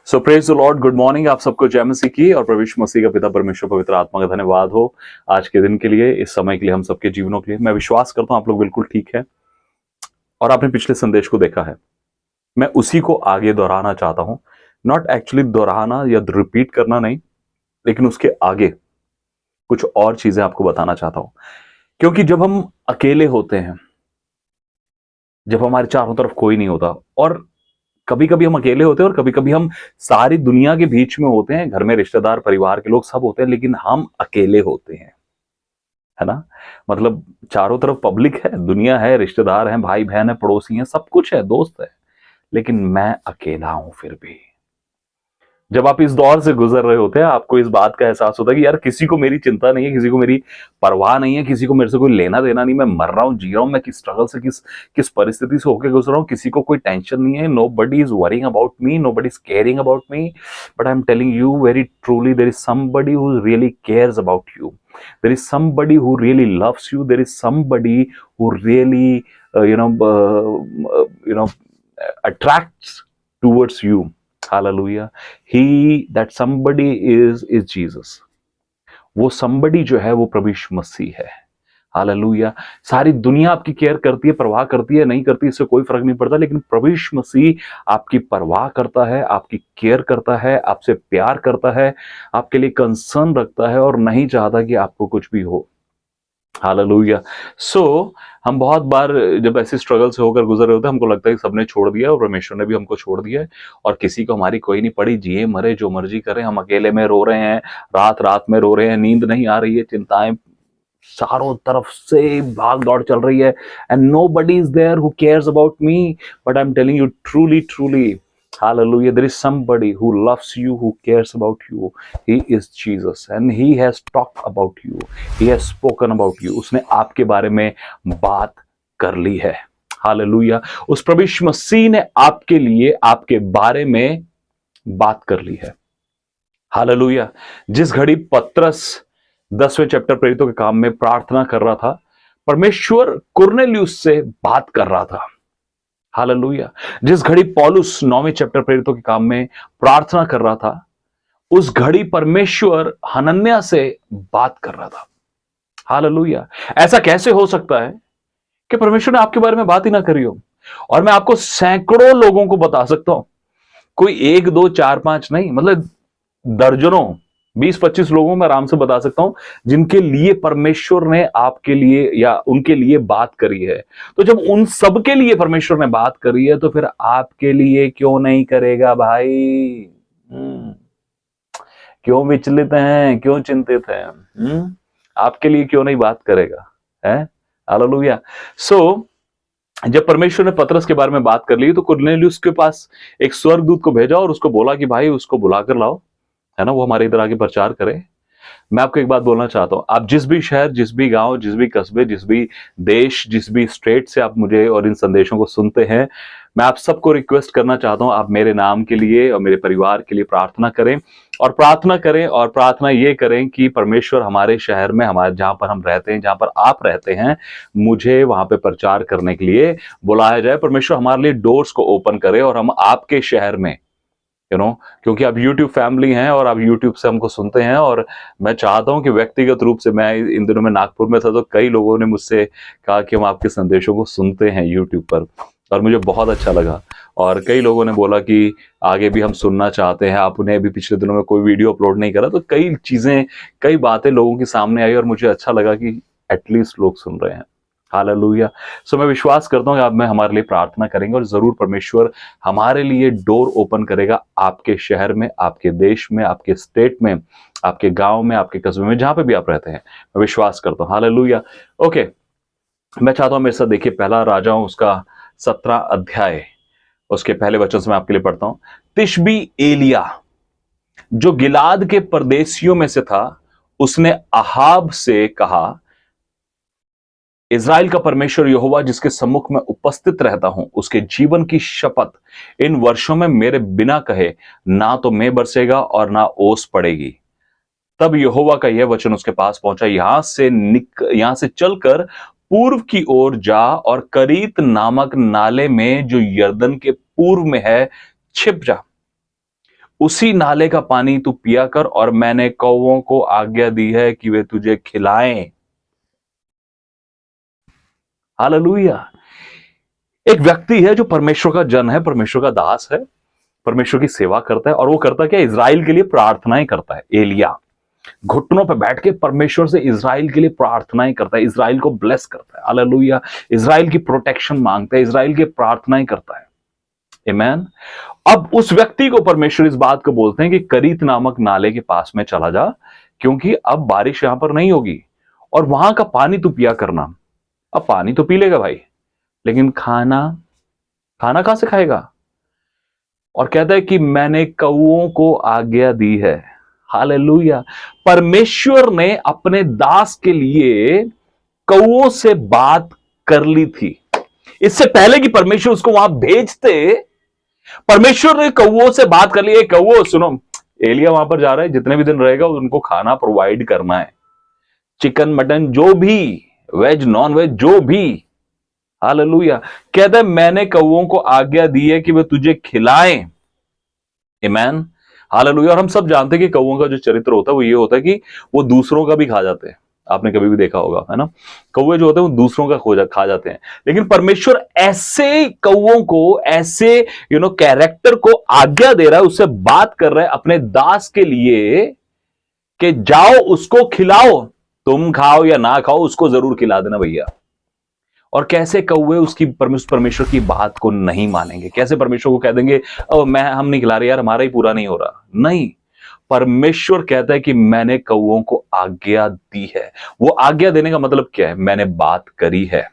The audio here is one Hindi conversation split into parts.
So praise the Lord, good morning. आप सबको जय मसीह की और प्रभु यीशु मसीह का पिता परमेश्वर पवित्र आत्मा का धन्यवाद हो आज के दिन के लिए, इस समय के लिए, हम सबके जीवनों के लिए। मैं विश्वास करता हूं आप लोग बिल्कुल ठीक है और आपने पिछले संदेश को देखा है। मैं उसी को आगे दोहराना चाहता हूं, नॉट एक्चुअली दोहराना या रिपीट करना नहीं, लेकिन उसके आगे कुछ और चीजें आपको बताना चाहता हूं। क्योंकि जब हम अकेले होते हैं, जब हमारे चारों तरफ कोई नहीं होता, और कभी कभी हम अकेले होते हैं और कभी कभी हम सारी दुनिया के बीच में होते हैं, घर में रिश्तेदार, परिवार के लोग सब होते हैं, लेकिन हम अकेले होते हैं, है ना। मतलब चारों तरफ पब्लिक है, दुनिया है, रिश्तेदार हैं, भाई बहन है, पड़ोसी हैं, सब कुछ है, दोस्त है, लेकिन मैं अकेला हूं। फिर भी जब आप इस दौर से गुजर रहे होते हैं, आपको इस बात का एहसास होता है कि यार किसी को मेरी चिंता नहीं है, किसी को मेरी परवाह नहीं है, किसी को मेरे से कोई लेना देना नहीं। मैं मर रहा हूं, जी रहा हूं, मैं किस स्ट्रगल से, किस परिस्थिति से होकर गुजर रहा हूं, किसी को कोई टेंशन नहीं है। Nobody is worrying about me, nobody is caring about me, but I am telling you very truly, there is somebody who really cares about you, there is somebody who really loves you, there is somebody who really attracts towards you. Hallelujah. That somebody is Jesus. वो somebody जो है वो प्रभु यीशु मसीह है। हालेलुया। सारी दुनिया आपकी केयर करती है, परवाह करती है, नहीं करती, इससे कोई फर्क नहीं पड़ता, लेकिन प्रभु यीशु मसीह आपकी परवाह करता है, आपकी केयर करता है, आपसे प्यार करता है, आपके लिए कंसर्न रखता है और नहीं चाहता कि आपको कुछ भी हो। हालेलुया। हम बहुत बार जब ऐसे स्ट्रगल से होकर गुजर रहे होते हैं, हमको लगता है कि सबने छोड़ दिया और परमेश्वर ने भी हमको छोड़ दिया है और किसी को हमारी कोई नहीं पड़ी, जिए मरे जो मर्जी करें, हम अकेले में रो रहे हैं, रात रात में रो रहे हैं, नींद नहीं आ रही है, चिंताएं चारों तरफ से भाग दौड़ चल रही है, and nobody is there who cares about me, but I'm telling you truly, hallelujah, there is somebody who loves you, who cares about you. He is Jesus and he has talked about you, he has spoken about you. उसने आपके बारे में बात कर ली है। हालेलुया। उस प्रभु यीशु मसीह ने आपके लिए, आपके बारे में बात कर ली है। हालेलुया। जिस घड़ी पतरस 10वें चैप्टर प्रेरितों के काम में प्रार्थना कर रहा था, परमेश्वर कुरनेलियुस से बात कर रहा था। हालेलुया। जिस घड़ी पौलुस 9वें चैप्टर प्रेरितों के काम में प्रार्थना कर रहा था, उस घड़ी परमेश्वर हनन्याह से बात कर रहा था। हालेलुया। ऐसा कैसे हो सकता है कि परमेश्वर ने आपके बारे में बात ही ना करी हो? और मैं आपको सैकड़ों लोगों को बता सकता हूं, कोई 1 2 4 5 नहीं, मतलब दर्जनों, 20-25 लोगों में आराम से बता सकता हूं जिनके लिए परमेश्वर ने आपके लिए या उनके लिए बात करी है। तो जब उन सब के लिए परमेश्वर ने बात करी है, तो फिर आपके लिए क्यों नहीं करेगा भाई? क्यों विचलित हैं, क्यों चिंतित हैं? आपके लिए क्यों नहीं बात करेगा? है हालेलुया। जब परमेश्वर ने पतरस के बारे में बात कर ली, तो कुरनेलियुस के पास एक स्वर्गदूत को भेजा और उसको बोला कि भाई उसको बुलाकर लाओ, है ना, वो हमारे इधर आगे प्रचार करे। मैं आपको एक बात बोलना चाहता हूं, आप जिस भी शहर, जिस भी गांव, जिस भी कस्बे, जिस भी देश, जिस भी स्टेट से आप मुझे और इन संदेशों को सुनते हैं, मैं आप सबको रिक्वेस्ट करना चाहता हूं, आप मेरे नाम के लिए और मेरे परिवार के लिए प्रार्थना करें और प्रार्थना ये करें कि परमेश्वर हमारे शहर में, हमारे जहां पर हम रहते हैं, जहां पर आप रहते हैं, मुझे वहां पे प्रचार करने के लिए बुलाया जाए। परमेश्वर हमारे लिए डोर्स को ओपन करे और हम आपके शहर में क्योंकि आप YouTube फैमिली हैं और आप YouTube से हमको सुनते हैं, और मैं चाहता हूं कि व्यक्तिगत रूप से, मैं इन दिनों में नागपुर में था तो कई लोगों ने मुझसे कहा कि हम आपके संदेशों को सुनते हैं YouTube पर, और मुझे बहुत अच्छा लगा। और कई लोगों ने बोला कि आगे भी हम सुनना चाहते हैं, आपने भी पिछले दिनों में कोई वीडियो अपलोड नहीं करा, तो कई चीजें, कई बातें लोगों के सामने आई और मुझे अच्छा लगा कि एटलीस्ट लोग सुन रहे हैं। हालेलुया। सो मैं विश्वास करता हूं कि आप में हमारे लिए प्रार्थना करेंगे और जरूर परमेश्वर हमारे लिए डोर ओपन करेगा, आपके शहर में, आपके देश में, आपके स्टेट में, आपके गांव में, आपके कस्बे में, जहां पे भी आप रहते हैं। मैं विश्वास करता हूं। हालेलुया। ओके, मैं चाहता हूं मेरे साथ देखिए पहला राजाओं उसका 17 अध्याय, उसके पहले वचन से मैं आपके लिए पढ़ता हूं। तिशबी एलिया जो गिलाद के परदेशियों में से था, उसने अहाब से कहा, इज़राइल का परमेश्वर यहोवा जिसके सम्मुख में उपस्थित रहता हूं, उसके जीवन की शपथ, इन वर्षों में मेरे बिना कहे ना तो मैं बरसेगा और ना ओस पड़ेगी। तब यहोवा का यह वचन उसके पास पहुंचा, यहां से चलकर पूर्व की ओर जा और करीत नामक नाले में जो यर्दन के पूर्व में है छिप जा। उसी नाले का पानी तू पिया कर, और मैंने कौवों को आज्ञा दी है कि वे तुझे खिलाएं। हालेलुया। एक व्यक्ति है जो परमेश्वर का जन है, परमेश्वर का दास है, परमेश्वर की सेवा करता है, और वो करता क्या? इज़राइल के लिए प्रार्थनाएं करता है। एलिया घुटनों पे बैठ के परमेश्वर से इज़राइल के लिए प्रार्थनाएं करता है, इज़राइल को ब्लेस करता है। हालेलुया। इज़राइल की प्रोटेक्शन मांगता है, इज़राइल की प्रार्थनाएं करता है। आमीन। अब उस व्यक्ति को परमेश्वर इस बात को बोलते हैं कि करीत नामक नाले के पास में चला जा, क्योंकि अब बारिश यहां पर नहीं होगी, और वहां का पानी तू पिया करना। अब पानी तो पी लेगा भाई, लेकिन खाना कहां से खाएगा? और कहता है कि मैंने कौओं को आज्ञा दी है। हालेलुया। परमेश्वर ने अपने दास के लिए कौओं से बात कर ली थी। इससे पहले कि परमेश्वर उसको वहां भेजते, परमेश्वर ने कौओं से बात कर ली। कौओ सुनो, एलिया वहां पर जा रहा है, जितने भी दिन रहेगा उनको खाना प्रोवाइड करना है, चिकन मटन जो भी, वेज नॉन वेज जो भी। हालेलुया। कहता है मैंने कौओं को आज्ञा दी है कि वे तुझे खिलाएं। आमीन। हालेलुया। और हम सब जानते हैं कि कौओं का जो चरित्र होता है वो ये होता है कि वो दूसरों का भी खा जाते हैं। आपने कभी भी देखा होगा, है ना? कौवे जो होते हैं वो दूसरों का खा जाते हैं, लेकिन परमेश्वर ऐसे कौओं को, ऐसे कैरेक्टर को आज्ञा दे रहा है, उससे बात कर रहा है अपने दास के लिए कि जाओ उसको खिलाओ, तुम खाओ या ना खाओ, उसको जरूर खिला देना भैया। और कैसे कौवे उसकी परमेश्वर की बात को नहीं मानेंगे? कैसे परमेश्वर को कह देंगे हम नहीं खिला रहे यार, हमारा ही पूरा नहीं हो रहा? नहीं, परमेश्वर कहता है कि मैंने कौओं को आज्ञा दी है। वो आज्ञा देने का मतलब क्या है? मैंने बात करी है।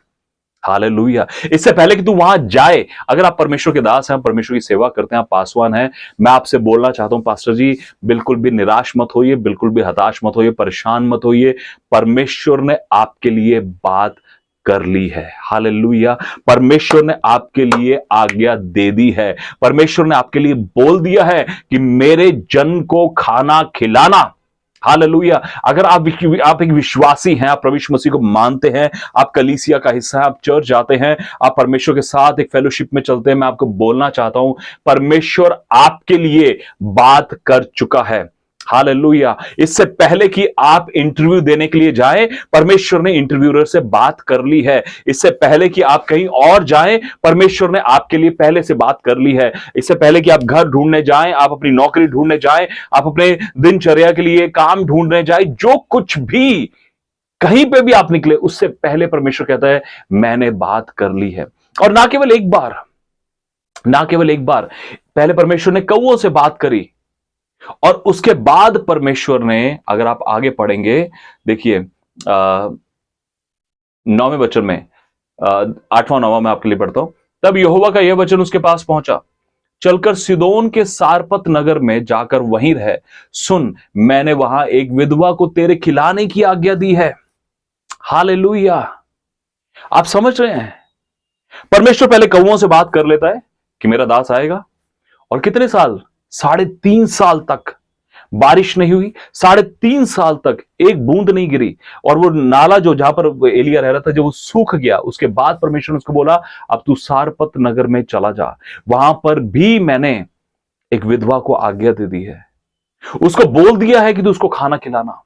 हालेलुया। इससे पहले कि तू वहां जाए, अगर आप परमेश्वर के दास हैं, परमेश्वर की सेवा करते हैं, आप पासवान हैं, मैं आपसे बोलना चाहता हूं पास्टर जी, बिल्कुल भी निराश मत होइए, बिल्कुल भी हताश मत होइए, परेशान मत होइए। परमेश्वर ने आपके लिए बात कर ली है। हालेलुया। परमेश्वर ने आपके लिए आज्ञा दे दी है। परमेश्वर ने आपके लिए बोल दिया है कि मेरे जन को खाना खिलाना। हालेलुया। अगर आप एक विश्वासी हैं, आप प्रभु यीशु मसीह को मानते हैं, आप कलीसिया का हिस्सा हैं, आप चर्च जाते हैं, आप परमेश्वर के साथ एक फेलोशिप में चलते हैं, मैं आपको बोलना चाहता हूं परमेश्वर आपके लिए बात कर चुका है। हालेलुया। इससे पहले कि आप इंटरव्यू देने के लिए जाएं, परमेश्वर ने इंटरव्यूअर से बात कर ली है। इससे पहले कि आप कहीं और जाएं, परमेश्वर ने आपके लिए पहले से बात कर ली है। इससे पहले कि आप घर ढूंढने जाएं, आप अपनी नौकरी ढूंढने जाएं, आप अपने दिनचर्या के लिए काम ढूंढने जाएं, जो कुछ भी, कहीं पे भी आप निकले, उससे पहले परमेश्वर कहता है मैंने बात कर ली है। और ना केवल एक बार, पहले परमेश्वर ने कौओं से बात करी, और उसके बाद परमेश्वर ने, अगर आप आगे पढ़ेंगे, देखिए 9वें वचन में, 8वां 9वां मैं आपके लिए पढ़ता हूं। तब यहोवा का यह वचन उसके पास पहुंचा, चलकर सिदोन के सारपत नगर में जाकर वहीं रह। सुन, मैंने वहां एक विधवा को तेरे खिलाने की आज्ञा दी है। हालेलुया। आप समझ रहे हैं? परमेश्वर पहले कौओं से बात कर लेता है, कि मेरा दास आएगा। और कितने साल, 3.5 साल तक बारिश नहीं हुई, 3.5 साल तक एक बूंद नहीं गिरी। और वो नाला जो जहां पर एलिया रह रहा था, जब वो सूख गया, उसके बाद परमेश्वर ने उसको बोला अब तू सारपत नगर में चला जा, वहां पर भी मैंने एक विधवा को आज्ञा दे दी है। उसको बोल दिया है कि तू उसको खाना खिलाना,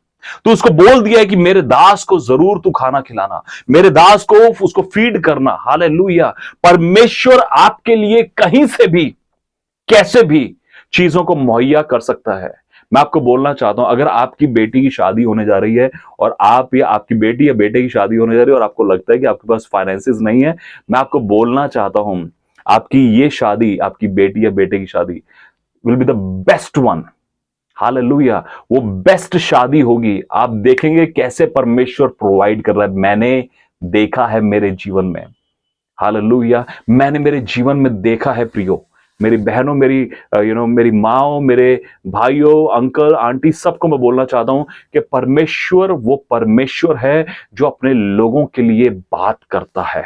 तो उसको बोल दिया है कि मेरे दास को जरूर तू खाना खिलाना, मेरे दास को उसको फीड करना। हालेलुया। परमेश्वर आपके लिए कहीं से भी, कैसे भी चीजों को मुहैया कर सकता है। मैं आपको बोलना चाहता हूं, अगर आपकी बेटी की शादी होने जा रही है और आप या आपकी बेटी या बेटे की शादी होने जा रही है और आपको लगता है कि आपके पास फाइनेंसेस नहीं है, मैं आपको बोलना चाहता हूं, आपकी ये शादी, आपकी बेटी या बेटे की शादी will be the best one. Hallelujah. वो बेस्ट शादी होगी। आप देखेंगे कैसे परमेश्वर प्रोवाइड कर रहा है। मैंने देखा है मेरे जीवन में। हालेलुया। मैंने मेरे जीवन में देखा है प्रियो, मेरी बहनों, मेरी मेरी माँ, मेरे भाइयों, अंकल, आंटी, सबको मैं बोलना चाहता हूं कि परमेश्वर वो परमेश्वर है जो अपने लोगों के लिए बात करता है।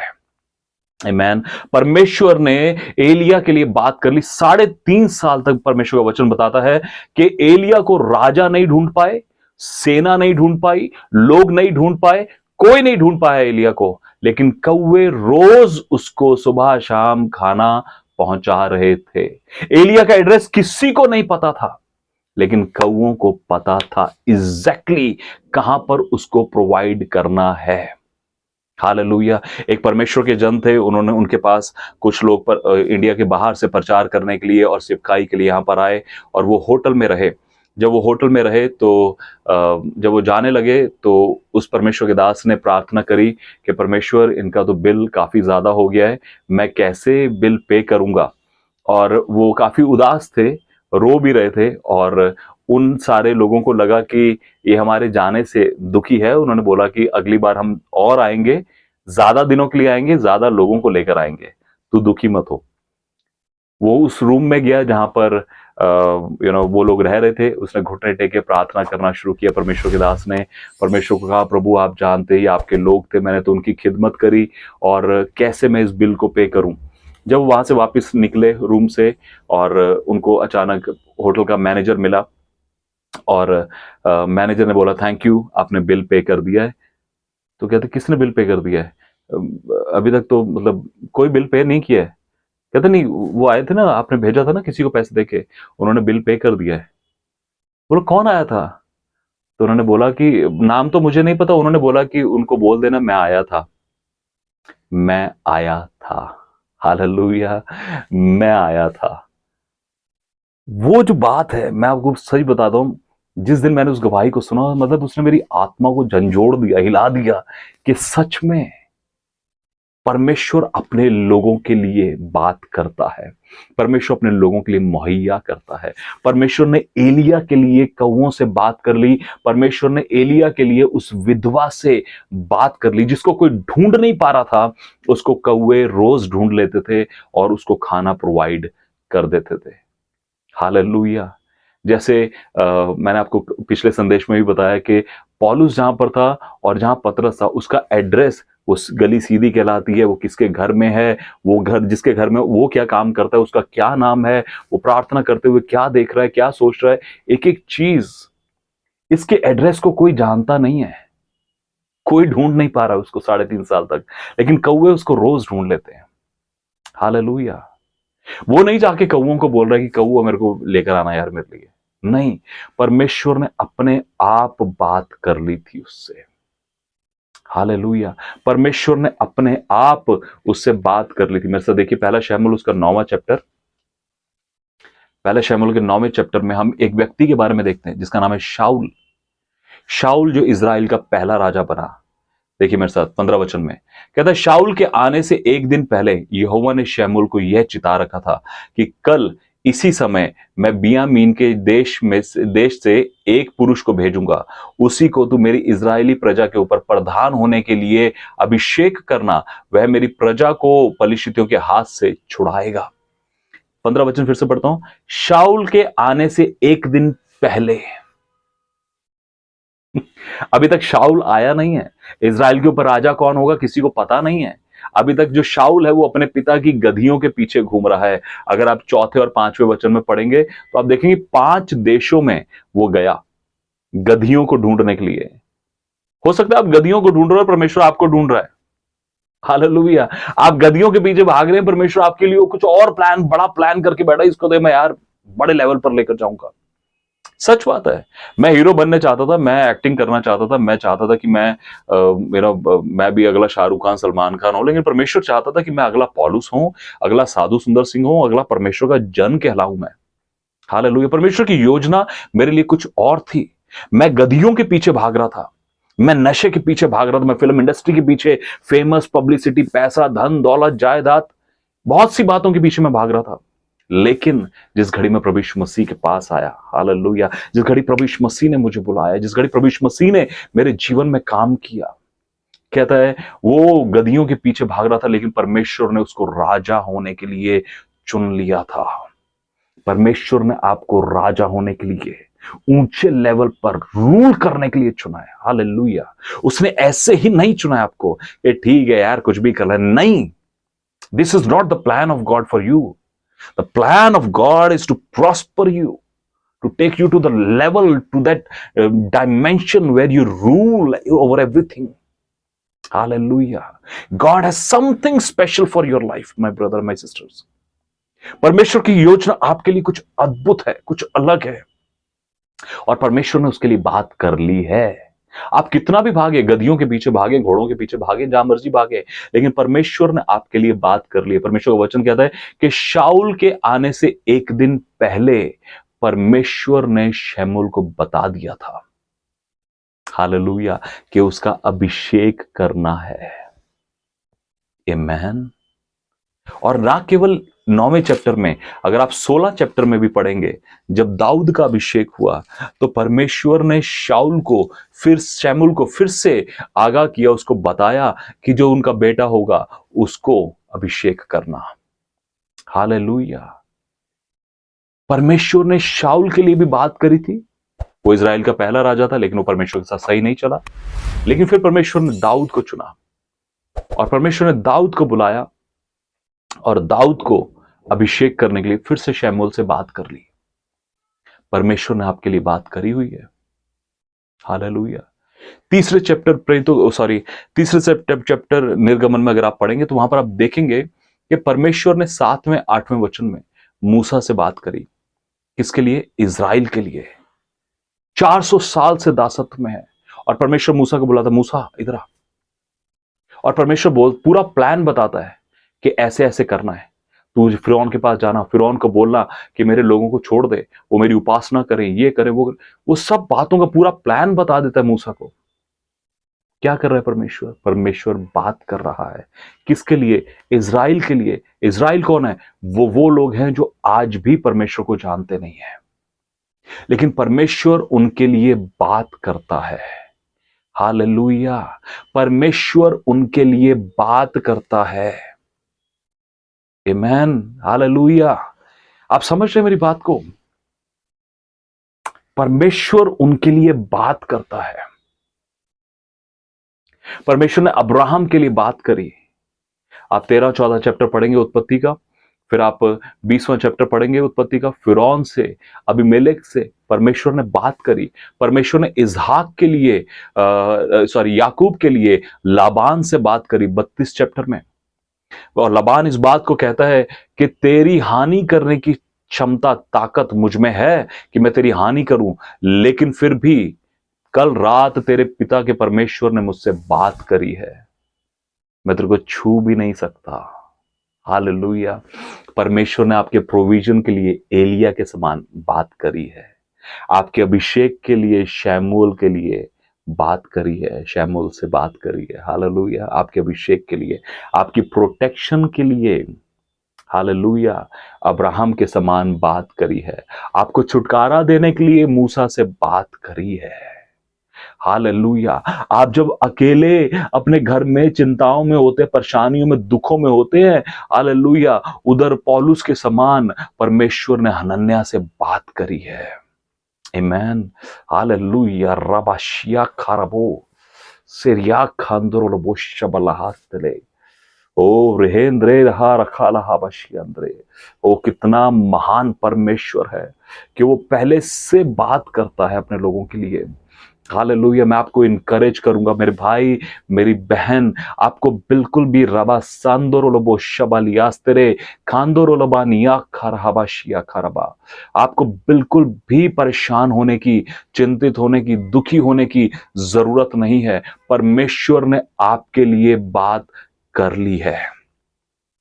आमीन। परमेश्वर ने एलिया के लिए बात कर ली। 3.5 साल तक परमेश्वर का वचन बताता है कि एलिया को राजा नहीं ढूंढ पाए, सेना नहीं ढूंढ पाई, लोग नहीं ढूंढ पाए, कोई नहीं ढूंढ पाया एलिया को, लेकिन कौवे रोज उसको सुबह शाम खाना पहुंचा रहे थे। एलिया का एड्रेस किसी को नहीं पता था, लेकिन कौवों को पता था एग्जैक्टली कहां पर उसको प्रोवाइड करना है। हालेलुया। एक परमेश्वर के जन थे, उन्होंने, उनके पास कुछ लोग पर इंडिया के बाहर से प्रचार करने के लिए और सिपकाई के लिए यहां पर आए, और वो होटल में रहे। जब वो होटल में रहे तो जब वो जाने लगे तो उस परमेश्वर के दास ने प्रार्थना करी कि परमेश्वर, इनका तो बिल काफी ज्यादा हो गया है, मैं कैसे बिल पे करूंगा। और वो काफी उदास थे, रो भी रहे थे, और उन सारे लोगों को लगा कि ये हमारे जाने से दुखी है। उन्होंने बोला कि अगली बार हम और आएंगे, ज्यादा दिनों के लिए आएंगे, ज्यादा लोगों को लेकर आएंगे, तू दुखी मत हो। वो उस रूम में गया जहां पर वो लोग रह रहे थे। उसने घुटने टेके प्रार्थना करना शुरू किया। परमेश्वर के दास ने परमेश्वर को कहा, प्रभु आप जानते ही आपके लोग थे, मैंने तो उनकी खिदमत करी, और कैसे मैं इस बिल को पे करूं। जब वहां से वापस निकले रूम से, और उनको अचानक होटल का मैनेजर मिला, और मैनेजर ने बोला थैंक यू, आपने बिल पे कर दिया है। तो कहते किसने बिल पे कर दिया है? अभी तक तो मतलब कोई बिल पे नहीं किया है। कहते नहीं, वो आए थे ना, आपने भेजा था ना किसी को पैसे देके, उन्होंने बिल पे कर दिया है। बोलो कौन आया था? तो उन्होंने बोला कि नाम तो मुझे नहीं पता, उन्होंने बोला कि उनको बोल देना मैं आया था, मैं आया था। हालेलुया। मैं आया था। वो जो बात है, मैं आपको सच बताता हूं, जिस दिन मैंने उस गवाही को सुना, मतलब उसने मेरी आत्मा को झंझोड़ दिया, हिला दिया, कि सच में परमेश्वर अपने लोगों के लिए बात करता है। परमेश्वर अपने लोगों के लिए मुहैया करता है। परमेश्वर ने एलिया के लिए कौवों से बात कर ली। परमेश्वर ने एलिया के लिए उस विधवा से बात कर ली, जिसको कोई ढूंढ नहीं पा रहा था, उसको कौवे रोज ढूंढ लेते थे और उसको खाना प्रोवाइड कर देते थे। हालेलुया। जैसे मैंने आपको पिछले संदेश में भी बताया कि पौलुस जहां पर था और जहां पतरस था, उसका एड्रेस, उस गली सीधी कहलाती है, वो किसके घर में है, वो घर जिसके घर में वो क्या काम करता है, उसका क्या नाम है, वो प्रार्थना करते हुए क्या देख रहा है, क्या सोच रहा है, एक एक चीज, इसके एड्रेस को कोई जानता नहीं है, कोई ढूंढ नहीं पा रहा है उसको 3.5 साल तक, लेकिन कौवे उसको रोज ढूंढ लेते हैं। हालेलुया। वो नहीं जाके कौवों को बोल रहा है कि कौवा मेरे को लेकर आना यार मेरे लिए, नहीं, परमेश्वर ने अपने आप बात कर ली थी उससे। हालेलुया। परमेश्वर ने अपने आप उससे बात कर ली थी। मेरे साथ देखिए, पहला शमूएल उसका 9वां चैप्टर, पहले शमूएल के 9वें चैप्टर में हम एक व्यक्ति के बारे में देखते हैं जिसका नाम है शाऊल। शाऊल जो इजराइल का पहला राजा बना। देखिए मेरे साथ 15 वचन में कहता है, शाऊल के आने से एक दिन पहले यहोवा ने शमूएल को यह चिता रखा था कि कल इसी समय मैं बियामीन के देश से एक पुरुष को भेजूंगा, उसी को तू मेरी इजरायली प्रजा के ऊपर प्रधान होने के लिए अभिषेक करना, वह मेरी प्रजा को पलिश्तियों के हाथ से छुड़ाएगा। 15 वचन फिर से पढ़ता हूं। शाऊल के आने से एक दिन पहले, अभी तक शाऊल आया नहीं है, इजराइल के ऊपर राजा कौन होगा किसी को पता नहीं है, अभी तक जो शाऊल है वो अपने पिता की गधियों के पीछे घूम रहा है। अगर आप चौथे और पांचवें वचन में पढ़ेंगे तो आप देखेंगे 5 देशों में वो गया गधियों को ढूंढने के लिए। हो सकता है आप गधियों को ढूंढ रहे हो, परमेश्वर आपको ढूंढ रहा है। हालेलुया। आप गधियों के पीछे भाग रहे हैं, परमेश्वर आपके लिए कुछ और प्लान, बड़ा प्लान करके बैठा, इसको तो मैं यार बड़े लेवल पर लेकर जाऊंगा। सच बात है। मैं हीरो बनने चाहता था, मैं एक्टिंग करना चाहता था, मैं चाहता था कि मैं भी अगला शाहरुख खान, सलमान खान हूं, लेकिन परमेश्वर चाहता था कि मैं अगला पौलुस हूं, अगला साधु सुंदर सिंह हूं, अगला परमेश्वर का जन कहलाऊं मैं। हालेलुया। परमेश्वर की योजना मेरे लिए कुछ और थी। मैं गधियों के पीछे भाग रहा था, मैं नशे के पीछे भाग रहा था, मैं फिल्म इंडस्ट्री के पीछे, फेमस, पब्लिसिटी, पैसा, धन दौलत, जायदाद, बहुत सी बातों के पीछे मैं भाग रहा था। लेकिन जिस घड़ी में प्रभु यीशु मसीह के पास आया, हालेलुया, जिस घड़ी प्रभु यीशु मसीह ने मुझे बुलाया, जिस घड़ी प्रभु यीशु मसीह ने मेरे जीवन में काम किया, कहता है वो गधियों के पीछे भाग रहा था, लेकिन परमेश्वर ने उसको राजा होने के लिए चुन लिया था। परमेश्वर ने आपको राजा होने के लिए, ऊंचे लेवल पर रूल करने के लिए चुना है। हालेलुया। उसने ऐसे ही नहीं चुना है आपको कि ठीक है यार कुछ भी कर ले, नहीं। This is not the plan of God for you. The plan of God is to prosper you, to take you to the level, to that dimension where you rule over everything. Hallelujah. God has something special for your life, my brother, my sisters. परमेश्वर की योजना आपके लिए कुछ अद्भुत है, कुछ अलग है, और परमेश्वर ने उसके लिए बात कर ली है। आप कितना भी भागे, गधियों के पीछे भागे, घोड़ों के पीछे भागे, जहां मर्जी भागे, लेकिन परमेश्वर ने आपके लिए बात कर ली है। परमेश्वर का वचन कहता है कि शाऊल के आने से एक दिन पहले परमेश्वर ने शमूएल को बता दिया था, हालेलुया, कि उसका अभिषेक करना है। आमीन। और ना केवल 9वें चैप्टर में, अगर आप 16 चैप्टर में भी पढ़ेंगे, जब दाऊद का अभिषेक हुआ तो परमेश्वर ने शमूएल को फिर से आगाह किया, उसको बताया कि जो उनका बेटा होगा उसको अभिषेक करना। हालेलुया। परमेश्वर ने शमूएल के लिए भी बात करी थी। वो इजराइल का पहला राजा था, लेकिन वो परमेश्वर के साथ सही नहीं चला। लेकिन फिर परमेश्वर ने दाऊद को चुना, और परमेश्वर ने दाऊद को बुलाया, और दाऊद को अभिषेक करने के लिए फिर से शमूएल से बात कर ली। परमेश्वर ने आपके लिए बात करी हुई है। हालेलुया। तीसरे चैप्टर निर्गमन में अगर आप पढ़ेंगे तो वहां पर आप देखेंगे कि परमेश्वर ने 7वें 8वें वचन में मूसा से बात करी। किसके लिए? इजराइल के लिए। 400 साल से दासत्व में है, और परमेश्वर मूसा को बुलाता, मूसा इधर आ। और परमेश्वर पूरा प्लान बताता है कि ऐसे ऐसे करना है, तू फिरौन के पास जाना, फिरौन को बोलना कि मेरे लोगों को छोड़ दे, वो मेरी उपासना करें, ये करें, वो सब बातों का पूरा प्लान बता देता है मूसा को। क्या कर रहा है परमेश्वर? परमेश्वर बात कर रहा है। किसके लिए? इजराइल के लिए। इजराइल कौन है? वो लोग हैं जो आज भी परमेश्वर को जानते नहीं है, लेकिन परमेश्वर उनके लिए बात करता है। हालेलुया। परमेश्वर उनके लिए बात करता है। आमीन। हालेलुया। आप समझ रहे हैं मेरी बात को? परमेश्वर उनके लिए बात करता है। परमेश्वर ने अब्राहम के लिए बात करी। आप 13-14 चैप्टर पढ़ेंगे उत्पत्ति का, फिर आप 20वां चैप्टर पढ़ेंगे उत्पत्ति का। फिरौन से, अबीमेलेक से परमेश्वर ने बात करी। परमेश्वर ने इसहाक के लिए, याकूब के लिए लाबान से बात करी 32 चैप्टर में। और लाबान इस बात को कहता है कि तेरी हानि करने की क्षमता, ताकत मुझ में है कि मैं तेरी हानि करूं, लेकिन फिर भी कल रात तेरे पिता के परमेश्वर ने मुझसे बात करी है, मैं तेरे को छू भी नहीं सकता। हालेलुया। परमेश्वर ने आपके प्रोविजन के लिए एलिया के समान बात करी है, आपके अभिषेक के लिए शमूएल के लिए बात करी है, शमूएल से बात करी है। हालेलुया। आपके अभिषेक के लिए, आपकी प्रोटेक्शन के लिए, हालेलुया, अब्राहम के समान बात करी है। आपको छुटकारा देने के लिए मूसा से बात करी है। हालेलुया। आप जब अकेले अपने घर में चिंताओं में होते, परेशानियों में, दुखों में होते हैं, हालेलुया, उधर पौलुस के समान परमेश्वर ने हनन्याह से बात करी है। आमीन। हालेलुया। रबाशिया खारबो सिरिया खांदरोलबो शबलहास्तले ओ रेहेंद्रे रहा रखा लहा बशी अंद्रे। ओ कितना महान परमेश्वर है कि वो पहले से बात करता है अपने लोगों के लिए। हालेलुया। मैं आपको इनकरेज करूंगा मेरे भाई, मेरी बहन, आपको बिल्कुल भी रबा सांदोरोलोबो शबालियास्तेरे खांदोरोलोबानिया खरहबा शिया खरबा, आपको बिल्कुल भी परेशान होने की, चिंतित होने की, दुखी होने की जरूरत नहीं है। परमेश्वर ने आपके लिए बात कर ली है।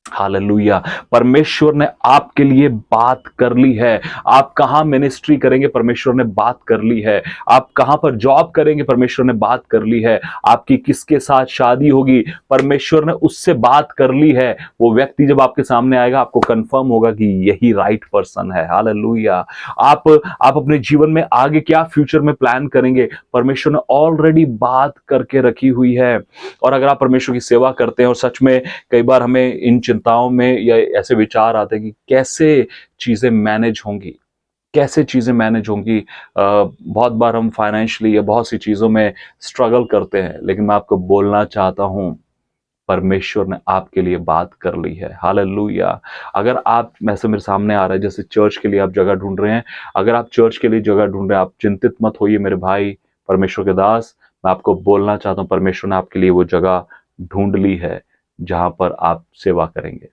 हालेलुया। परमेश्वर ने आपके लिए बात कर ली है। आप कहां मिनिस्ट्री करेंगे, परमेश्वर ने बात कर ली है। आप कहां पर जॉब करेंगे, परमेश्वर ने बात कर ली है। आपकी किसके साथ शादी होगी, परमेश्वर ने उससे बात कर ली है। वो व्यक्ति जब आपके सामने आएगा, आपको कंफर्म होगा कि यही राइट पर्सन है। हालेलुया। आप अपने जीवन में आगे क्या फ्यूचर में प्लान करेंगे, परमेश्वर ने ऑलरेडी बात करके रखी हुई है। और अगर आप परमेश्वर की सेवा करते हैं, और सच में कई बार हमें इन चिंताओं में या ऐसे विचार आते हैं कि कैसे चीजें मैनेज होंगी, कैसे चीजें मैनेज होंगी। बहुत बार हम फाइनेंशियली या बहुत सी चीजों में स्ट्रगल करते हैं, लेकिन मैं आपको बोलना चाहता हूं, परमेश्वर ने आपके लिए बात कर ली है। हालेलुया। अगर आप, वैसे मेरे सामने आ रहा है जैसे चर्च के लिए आप जगह ढूंढ रहे हैं, अगर आप चर्च के लिए जगह ढूंढ रहे हैं, आप चिंतित मत होइए मेरे भाई, परमेश्वर के दास। मैं आपको बोलना चाहता हूं, परमेश्वर ने आपके लिए वो जगह ढूंढ ली है जहां पर आप सेवा करेंगे।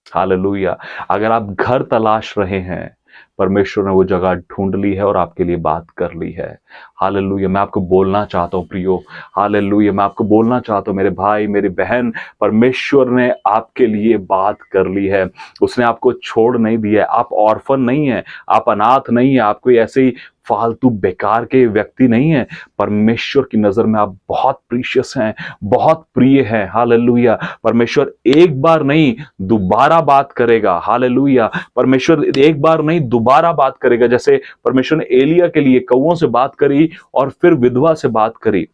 हालेलुया। अगर आप घर तलाश रहे हैं, परमेश्वर ने वो जगह ढूंढ ली है और आपके लिए बात कर ली है। हालेलुया। मैं आपको बोलना चाहता हूं प्रियो, हालेलुया, मैं आपको बोलना चाहता हूं मेरे भाई, मेरी बहन, परमेश्वर ने आपके लिए बात कर ली है। उसने आपको छोड़ नहीं दिया है। आप ऑर्फन नहीं है, आप अनाथ नहीं है, आप कोई ऐसे ही फालतू बेकार के व्यक्ति नहीं है। परमेश्वर की नजर में आप बहुत प्रीशियस हैं, बहुत प्रिय हैं। हालेलुया। परमेश्वर एक बार नहीं दोबारा बात करेगा। हालेलुया। परमेश्वर एक बार नहीं दोबारा बात करेगा। जैसे परमेश्वर ने एलिया के लिए कौवों से बात करी और फिर विधवा से बात करी,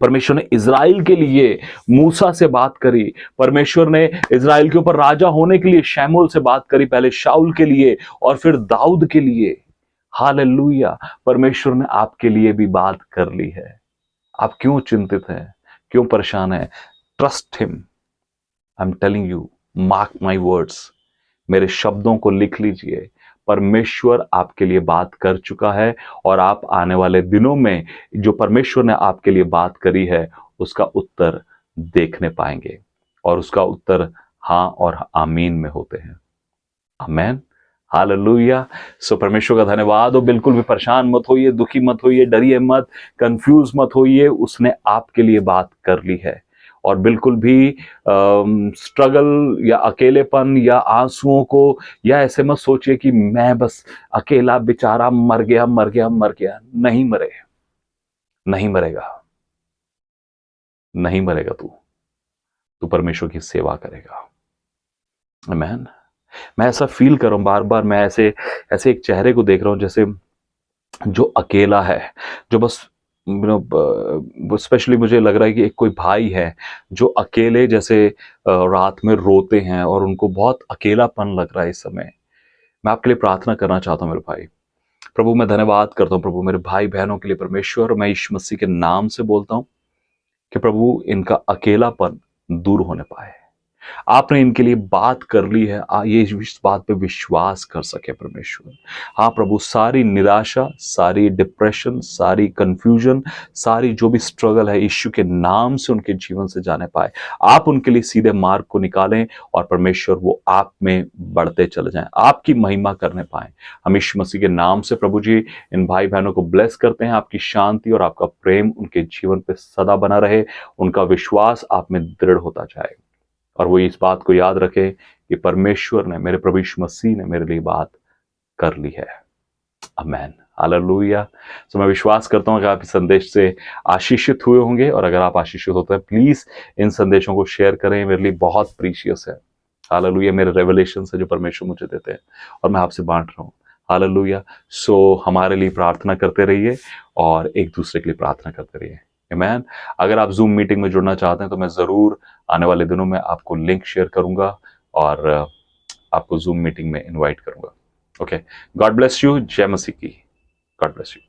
परमेश्वर ने इज़राइल के लिए मूसा से बात करी, परमेश्वर ने इज़राइल के ऊपर राजा होने के लिए शमूएल से बात करी, पहले शाऊल के लिए और फिर दाऊद के लिए। हालेलुया। परमेश्वर ने आपके लिए भी बात कर ली है। आप क्यों चिंतित हैं, क्यों परेशान हैं? Trust him. I am telling you, mark my words, मेरे शब्दों को लिख लीजिए। परमेश्वर आपके लिए बात कर चुका है और आप आने वाले दिनों में जो परमेश्वर ने आपके लिए बात करी है, उसका उत्तर देखने पाएंगे, और उसका उत्तर हाँ और आमीन में होते हैं। आमेन। हालेलुया। सो परमेश्वर का धन्यवाद हो। बिल्कुल भी परेशान मत होइए, दुखी मत होइए, डरिए मत, कंफ्यूज मत होइए। उसने आपके लिए बात कर ली है। और बिल्कुल भी स्ट्रगल या अकेलेपन या आंसुओं को या ऐसे मत सोचिए कि मैं बस अकेला बेचारा मर गया मर गया मर गया। नहीं मरे, नहीं मरेगा, नहीं मरेगा। तू परमेश्वर की सेवा करेगा। आमेन। मैं ऐसा फील कर रहा हूं, बार बार मैं ऐसे ऐसे एक चेहरे को देख रहा हूं जैसे जो अकेला है, जो बस स्पेशली मुझे लग रहा है कि एक कोई भाई है जो अकेले जैसे रात में रोते हैं और उनको बहुत अकेलापन लग रहा है इस समय। मैं आपके लिए प्रार्थना करना चाहता हूं मेरे भाई। प्रभु मैं धन्यवाद करता हूं प्रभु मेरे भाई बहनों के लिए। परमेश्वर, मैं यीशु मसीह के नाम से बोलता हूं कि प्रभु इनका अकेलापन दूर होने पाए। आपने इनके लिए बात कर ली है, ये इस बात पे विश्वास कर सके परमेश्वर। हाँ प्रभु, सारी निराशा, सारी डिप्रेशन, सारी कंफ्यूजन, सारी जो भी स्ट्रगल है, यीशु के नाम से उनके जीवन से जाने पाए। आप उनके लिए सीधे मार्ग को निकालें और परमेश्वर वो आप में बढ़ते चले जाएं, आपकी महिमा करने पाए। हम यीशु मसीह के नाम से प्रभु जी इन भाई बहनों को ब्लेस करते हैं। आपकी शांति और आपका प्रेम उनके जीवन पे सदा बना रहे, उनका विश्वास आप में दृढ़ होता जाए, और वो इस बात को याद रखे कि परमेश्वर ने, मेरे प्रभु यीशु मसीह ने मेरे लिए बात कर ली है। आमेन। हालेलुया। तो मैं विश्वास करता हूं कि आप इस संदेश से आशीषित हुए होंगे, और अगर आप आशीषित होते हैं, प्लीज इन संदेशों को शेयर करें। मेरे लिए बहुत प्रीशियस है। हालेलुया। मेरे रेवलेशन से जो परमेश्वर मुझे देते हैं और मैं आपसे बांट रहा हूँ। हालेलुया। सो हमारे लिए प्रार्थना करते रहिए और एक दूसरे के लिए प्रार्थना करते रहिए। आमेन। अगर आप जूम मीटिंग में जुड़ना चाहते हैं तो मैं जरूर आने वाले दिनों में आपको लिंक शेयर करूंगा और आपको जूम मीटिंग में इनवाइट करूंगा। Okay, God bless you. जय मसीह की। God bless you.